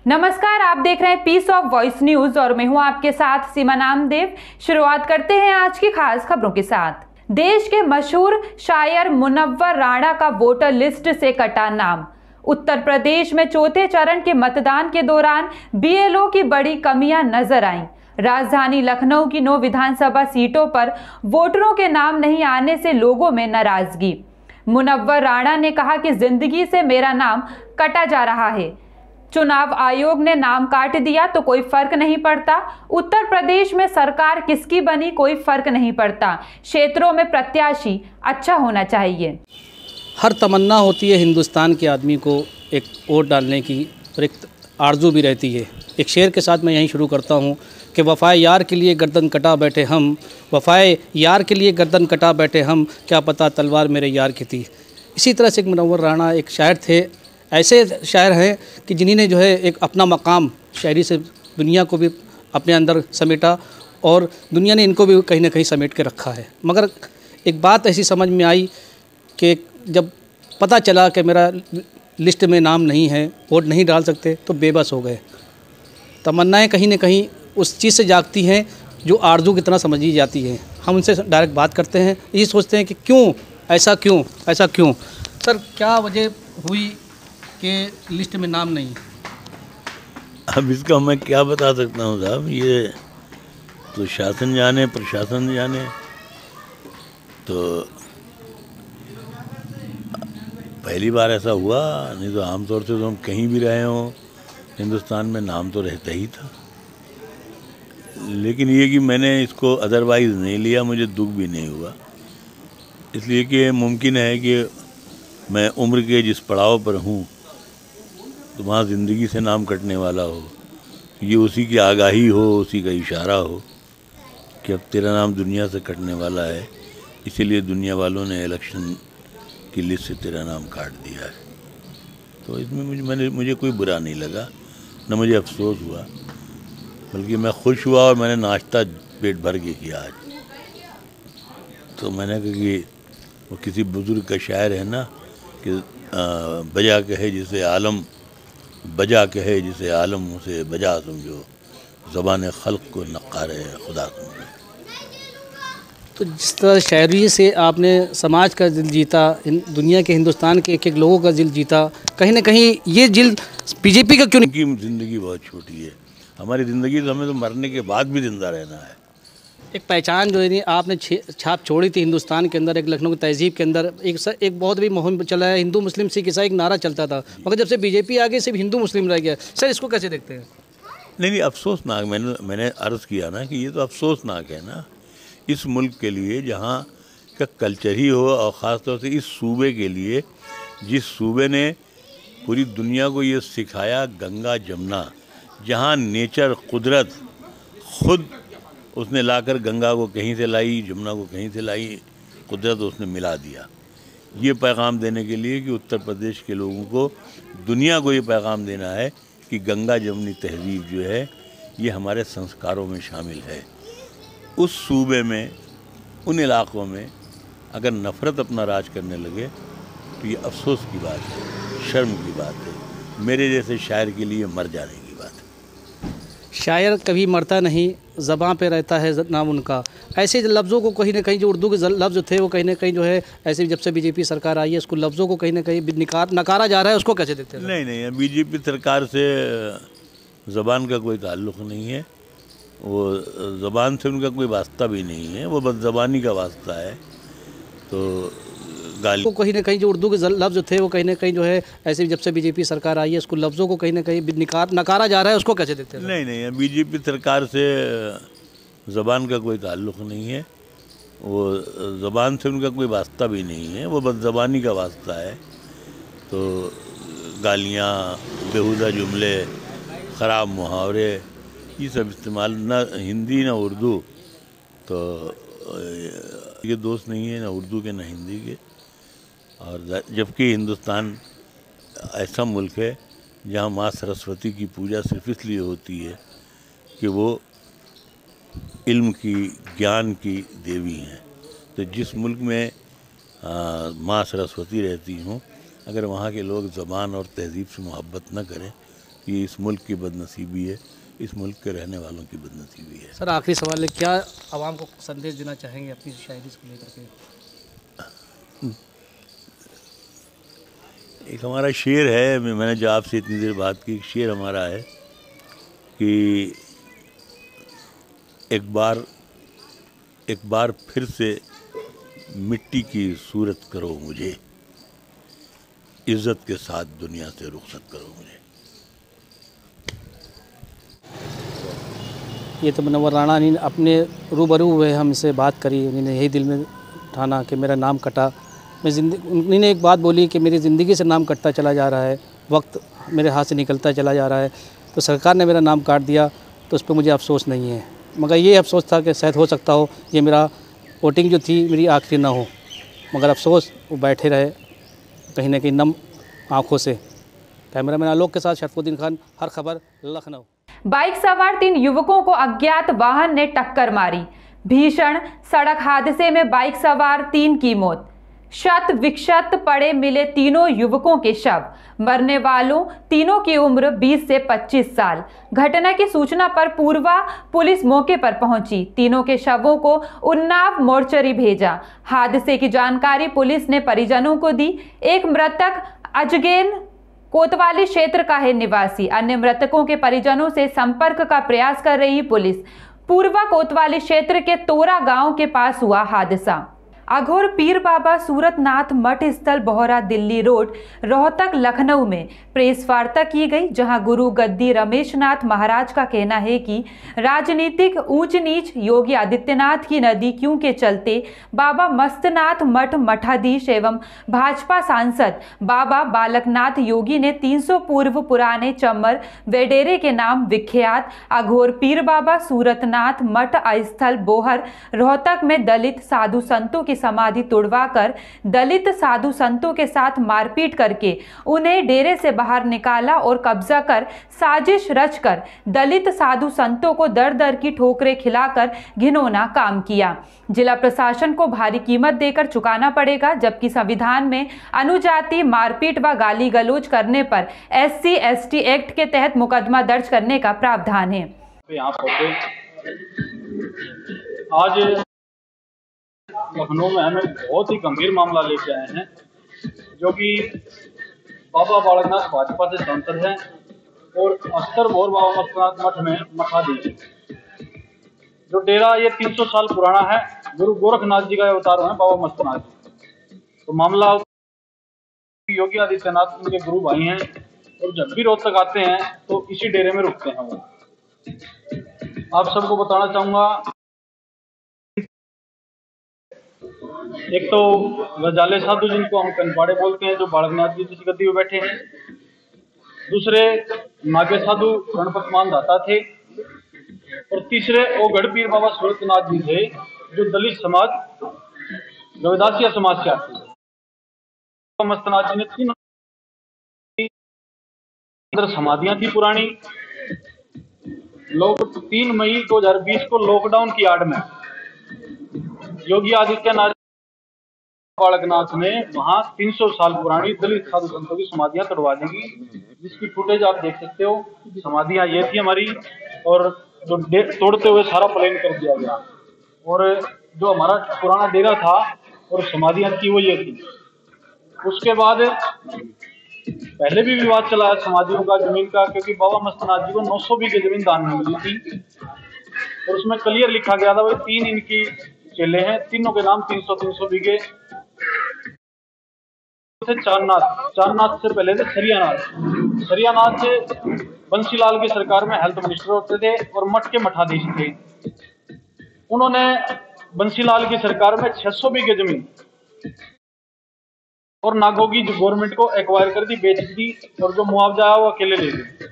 नमस्कार, आप देख रहे हैं पीस ऑफ वॉइस न्यूज और मैं हूं आपके साथ सीमा नामदेव। शुरुआत करते हैं आज की खास खबरों के साथ। देश के मशहूर शायर मुनव्वर राणा का वोटर लिस्ट से कटा नाम। उत्तर प्रदेश में चौथे चरण के मतदान के दौरान बीएलओ की बड़ी कमियां नजर आईं। राजधानी लखनऊ की 9 विधानसभा सीटों पर वोटरों के नाम नहीं आने से लोगों में नाराजगी। मुनव्वर राणा ने कहा कि जिंदगी से मेरा नाम कटा जा रहा है। चुनाव आयोग ने नाम काट दिया तो कोई फर्क नहीं पड़ता। उत्तर प्रदेश में सरकार किसकी बनी कोई फर्क नहीं पड़ता। क्षेत्रों में प्रत्याशी अच्छा होना चाहिए। हर तमन्ना होती है हिंदुस्तान के आदमी को एक वोट डालने की, और एक आरजू भी रहती है। एक शेर के साथ मैं यहीं शुरू करता हूँ कि वफ़ाए यार के लिए गर्दन कटा बैठे हम, वफ़ाए यार के लिए गर्दन कटा बैठे हम, क्या पता तलवार मेरे यार की थी। इसी तरह से एक मुनव्वर राणा एक शायर थे। ऐसे शायर हैं कि जिन्होंने जो है एक अपना मकाम शायरी से दुनिया को भी अपने अंदर समेटा और दुनिया ने इनको भी कहीं ना कहीं समेट के रखा है। मगर एक बात ऐसी समझ में आई कि जब पता चला कि मेरा लिस्ट में नाम नहीं है, वोट नहीं डाल सकते, तो बेबस हो गए। तमन्नाएं कहीं ना कहीं उस चीज़ से जागती हैं जो आरज़ू की तरह समझी जाती है। हम उनसे डायरेक्ट बात करते हैं, ये सोचते हैं कि क्यों ऐसा क्यों। सर, क्या वजह हुई कि लिस्ट में नाम नहीं? अब इसका मैं क्या बता सकता हूँ साहब, ये तो शासन जाने प्रशासन जाने। तो पहली बार ऐसा हुआ, नहीं तो आमतौर से तो हम कहीं भी रहे हों हिंदुस्तान में नाम तो रहता ही था। लेकिन ये कि मैंने इसको अदरवाइज़ नहीं लिया, मुझे दुख भी नहीं हुआ, इसलिए कि मुमकिन है कि मैं उम्र के जिस पड़ाव पर हूँ तो वहाँ ज़िंदगी से नाम कटने वाला हो, ये उसी की आगाही हो, उसी का इशारा हो कि अब तेरा नाम दुनिया से कटने वाला है, इसीलिए दुनिया वालों ने इलेक्शन की लिस्ट से तेरा नाम काट दिया है। तो इसमें मुझे कोई बुरा नहीं लगा, न मुझे अफसोस हुआ, बल्कि मैं खुश हुआ और मैंने नाश्ता पेट भर के किया आज। तो मैंने कहा कि वो किसी बुज़ुर्ग का शायर है ना कि बजा कहे जिसे आलम, बजा कहे जिसे आलम उसे बजा समझो, ज़बान खल्क़ को नक़ार खुदा समझो। तो जिस तरह शायरी से आपने समाज का दिल जीता, दुनिया के हिंदुस्तान के एक एक लोगों का दिल जीता, कहीं ना कहीं ये दिल बीजेपी का क्यों नहीं? उनकी ज़िंदगी बहुत छोटी है, हमारी ज़िंदगी तो हमें तो मरने के बाद भी ज़िंदा रहना है। एक पहचान जो है आपने छाप छोड़ी थी हिंदुस्तान के अंदर, एक लखनऊ की तहजीब के अंदर एक बहुत भी मुहिम चला है, हिंदू मुस्लिम सिख ईसाई, एक नारा चलता था, मगर जब से बीजेपी आ गई सिर्फ हिंदू मुस्लिम रह गया। सर, इसको कैसे देखते हैं? नहीं, अफसोसनाक, मैंने अर्ज़ किया ना कि ये तो अफसोसनाक है ना इस मुल्क के लिए जहाँ का कल्चर ही हो, और ख़ास तौर से इस सूबे के लिए जिस सूबे ने पूरी दुनिया को ये सिखाया, गंगा जमुना, जहाँ नेचर कुदरत खुद उसने लाकर गंगा को कहीं से लाई, जमुना को कहीं से लाई, कुदरत उसने मिला दिया। ये पैगाम देने के लिए कि उत्तर प्रदेश के लोगों को, दुनिया को ये पैगाम देना है कि गंगा जमुनी तहजीब जो है ये हमारे संस्कारों में शामिल है। उस सूबे में, उन इलाक़ों में अगर नफ़रत अपना राज करने लगे तो ये अफसोस की बात है, शर्म की बात है, मेरे जैसे शायर के लिए मर जाने की बात है। शायर कभी मरता नहीं, ज़बान पे रहता है नाम उनका। ऐसे लफ्ज़ों को कहीं ना कहीं जो उर्दू के लफ्ज़ थे वो कहीं ना कहीं जो है ऐसे जब से बीजेपी सरकार आई है उसको लफ्ज़ों को कहीं ना कहीं नकारा जा रहा है, उसको कैसे देखते हैं? नहीं, बीजेपी सरकार से ज़बान का कोई ताल्लुक़ नहीं है, वो ज़बान से उनका कोई वास्ता भी नहीं है, वो बस ज़बानी का वास्ता है। तो गाली कहीं ना कहीं जो उर्दू के लफ्ज़ थे वो कहीं ना कहीं जो है ऐसे जब से बीजेपी सरकार आई है उसको लफ्ज़ों को कहीं ना कहीं नकारा जा रहा है, उसको कैसे देखते हैं? नहीं, बीजेपी सरकार से ज़बान का कोई ताल्लुक़ नहीं है, वो ज़बान से उनका कोई वास्ता भी नहीं है, वो बस ज़बानी का वास्ता है। तो गालियाँ, बेहुदा जुमले, ख़राब मुहावरे, ये सब इस्तेमाल, ना हिंदी ना उर्दू, तो ये दोस्त नहीं है ना उर्दू के ना हिंदी के। और जबकि हिंदुस्तान ऐसा मुल्क है जहाँ माँ सरस्वती की पूजा सिर्फ इसलिए होती है कि वो इल्म की, ज्ञान की देवी हैं। तो जिस मुल्क में माँ सरस्वती रहती हों, अगर वहाँ के लोग ज़बान और तहज़ीब से मोहब्बत न करें ये इस मुल्क की बदनसीबी है, इस मुल्क के रहने वालों की बदनसीबी है। सर आखिरी सवाल है, क्या आवाम को संदेश देना चाहेंगे अपनी शायरी को लेकर के? एक हमारा शेर है, मैंने जो आपसे इतनी देर बात की, एक शेर हमारा है कि एक बार फिर से मिट्टी की सूरत करो मुझे, इज्जत के साथ दुनिया से रुखसत करो मुझे। ये तो मुनव्वर राणा ने अपने रूबरू हुए, हमसे बात करी, उन्होंने यही दिल में ठाना कि मेरा नाम कटा। उन्होंने एक बात बोली कि मेरी ज़िंदगी से नाम कटता चला जा रहा है, वक्त मेरे हाथ से निकलता चला जा रहा है, तो सरकार ने मेरा नाम काट दिया, तो उस पर मुझे अफसोस नहीं है। मगर ये अफसोस था कि शायद हो सकता हो ये मेरा वोटिंग जो थी मेरी आखिरी ना हो, मगर अफसोस वो बैठे रहे कहीं ना कहीं नम आँखों से। कैमरामैन आलोक के साथ शरफुद्दीन खान, हर खबर, लखनऊ। बाइक सवार 3 युवकों को अज्ञात वाहन ने टक्कर मारी। भीषण सड़क हादसे में बाइक सवार 3 की मौत। शत विक्षत पड़े मिले तीनों युवकों के शव। मरने वालों तीनों की उम्र 20 से 25 साल। घटना की सूचना पर पूर्वा पुलिस मौके पर पहुंची। तीनों के शवों को उन्नाव मोर्चरी भेजा। हादसे की जानकारी पुलिस ने परिजनों को दी। एक मृतक अजगेन कोतवाली क्षेत्र का है निवासी। अन्य मृतकों के परिजनों से संपर्क का प्रयास कर रही पुलिस। पूर्वा कोतवाली क्षेत्र के तोरा गांव के पास हुआ हादसा। अघोर पीर बाबा सूरतनाथ मठ स्थल बोहरा दिल्ली रोड रोहतक लखनऊ में प्रेस वार्ता की गई, जहां गुरु गद्दी रमेशनाथ महाराज का कहना है कि राजनीतिक ऊंच नीच योगी आदित्यनाथ की नज़दीकियों के चलते बाबा मस्तनाथ मठ मठाधीश एवं भाजपा सांसद बाबा बालकनाथ योगी ने 300 पूर्व पुराने चम्मर व डेरे के नाम विख्यात अघोर पीर बाबा सूरतनाथ मठ स्थल बोहर रोहतक में दलित साधु संतों की समाधि तोड़वाकर दलित साधु संतों के साथ मारपीट करके उन्हें डेरे से बाहर निकाला और कब्जा कर साजिश रचकर दलित साधु संतों को दर दर की ठोकरें खिलाकर घिनौना काम किया। जिला प्रशासन को भारी कीमत देकर चुकाना पड़ेगा, जबकि संविधान में अनुजाति मारपीट व गाली गलौज करने पर SC/ST एक्ट के तहत मुकदमा दर्ज करने का प्रावधान है। आज लखनऊ में हमें बहुत ही गंभीर मामला लेके आए हैं, जो कि बाबा बालकनाथ भाजपा से सांसद हैं और अस्तर बोर बाबा मस्तनाथ मठ में मठाधीश। जो डेरा ये 300 साल पुराना है, गुरु गोरखनाथ जी का अवतार है बाबा मस्तनाथ जी। तो मामला योगी आदित्यनाथ उनके गुरु भाई हैं और जब भी रोहतक आते हैं तो इसी डेरे में रुकते हैं वो। आप सबको बताना चाहूँगा, एक तो गजाले साधु जिनको हम कनपाड़े बोलते हैं, जो बालकनाथ जी जिस गद्दी में बैठे हैं। दूसरे नागे साधु गणपत मान दाता थे। और तीसरे वो गढ़ पीर बाबा सूरतनाथ जी थे, जो दलित समाज रविदासिया समाज से आते थे। मस्तनाथ जी ने 3 अंदर समाधियां थी पुरानी। लोग 3 मई 2020 को लॉकडाउन की आड़ में योगी आदित्यनाथ बालकनाथ ने वहां 300 साल पुरानी दलित साधु संतों की समाधियां तोड़वा देंगी, जिसकी फुटेज आप देख सकते हो। समाधियां ये थी हमारी, और जो तोड़ते हुए सारा प्लेन कर दिया गया। और जो हमारा पुराना डेरा था और समाधियां थी वो ये थी। उसके बाद पहले भी विवाद चला है समाधियों का, जमीन का, क्योंकि बाबा मस्तनाथ जी को 900 बीघे जमीन दान में मिली थी और उसमें क्लियर लिखा गया था भाई 3 इनकी चेले हैं, तीनों के नाम 300 बीघे। चारनाथ से पहले थे सरियानाथ से बंसीलाल की सरकार में हेल्थ मिनिस्टर होते थे और मठ के मठाधीश थे। उन्होंने बंसीलाल की सरकार में 600 बीघे जमीन और नागोगी जो गवर्नमेंट को एक्वायर कर दी, बेच दी, और जो मुआवजा है वो अकेले ले गए।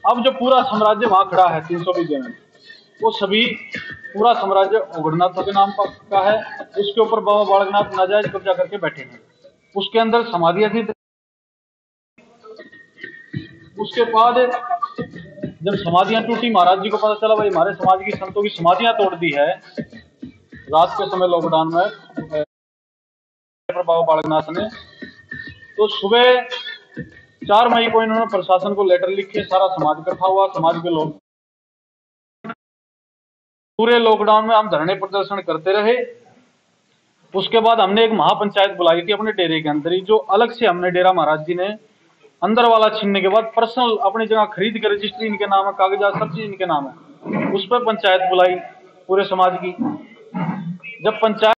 अब जो पूरा साम्राज्य वहां खड़ा है 300 बीघे में, वो सभी पूरा साम्राज्य उगड़नाथों के नाम का है। उसके ऊपर बाबा बालकनाथ नाजायज कब्जा करके बैठे हैं। उसके अंदर समाधियां थी। उसके बाद जब समाधियां टूटी, महाराज जी को पता चला भाई हमारे समाज की संतों की समाधियां तोड़ दी है, रात के समय लॉकडाउन में बाबा बालकनाथ ने, तो सुबह 4 मई को इन्होंने प्रशासन को लेटर लिखे, सारा समाज इकट्ठा हुआ, समाज के लोग पूरे लॉकडाउन में हम धरने प्रदर्शन करते रहे। उसके बाद हमने एक महापंचायत बुलाई थी अपने डेरे के अंदर ही, जो अलग से हमने डेरा महाराज जी ने अंदर वाला छीनने के बाद पर्सनल अपनी जगह खरीद के रजिस्ट्री इनके नाम है, कागजात सब चीज इनके नाम है, उस पर पंचायत बुलाई पूरे समाज की। जब पंचायत